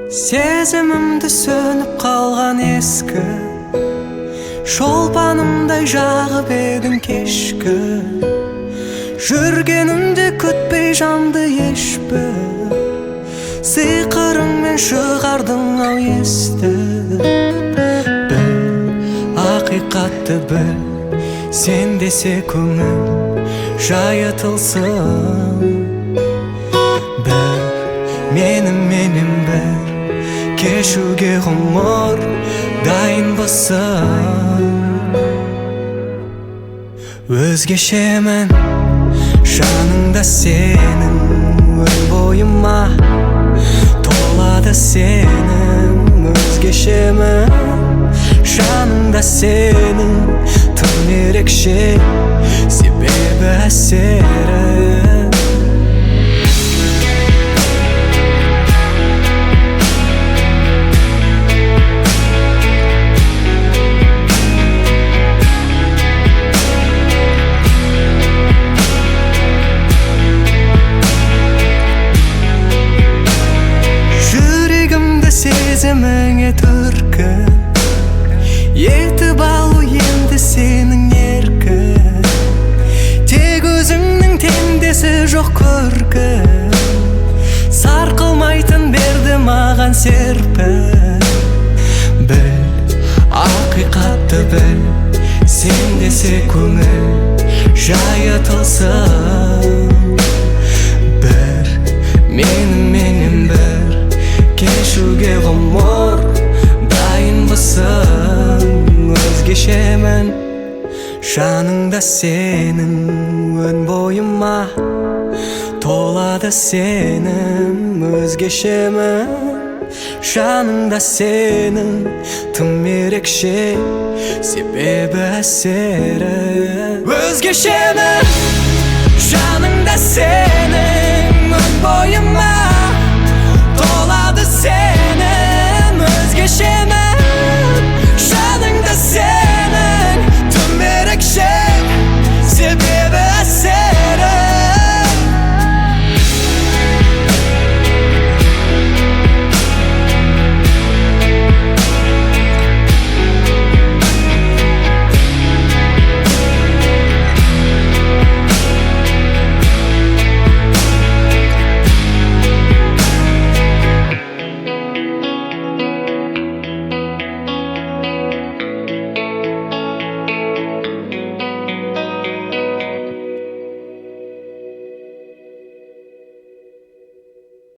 Сезімімді сөніп қалған ескі шолпанымдай жағып едің кешкі. Жүргенімде күтпей жанды ешбір сиқырыңмен шығардың ау есті. Біл, ақиқатты біл, сен десе көңіл жайытылсын. Бір меніменен бір кешуге ғұмыр дайынбысың. Өзгешемін жаныңда сенің, өн бойыма толады сенің. Өзгешемін жаныңда сенің, тым ерекше себебі әсерің. Сезіміңе түркін етіп алу енді сенің еркін. Тек өзіңнің теңдесі жоқ көркін, сарқылмайтын берді маған серпін. Біл, ақиқатты біл, сен десе көңіл жайытылсын. Бір меніменен бір кешуге ғұмыр дайынбысың. Өзгешемін жаныңда сенің, өн бойыма толады сенің. Өзгешемін жаныңда сенің, тым ерекше себебі әсері. Өзгешемін жаның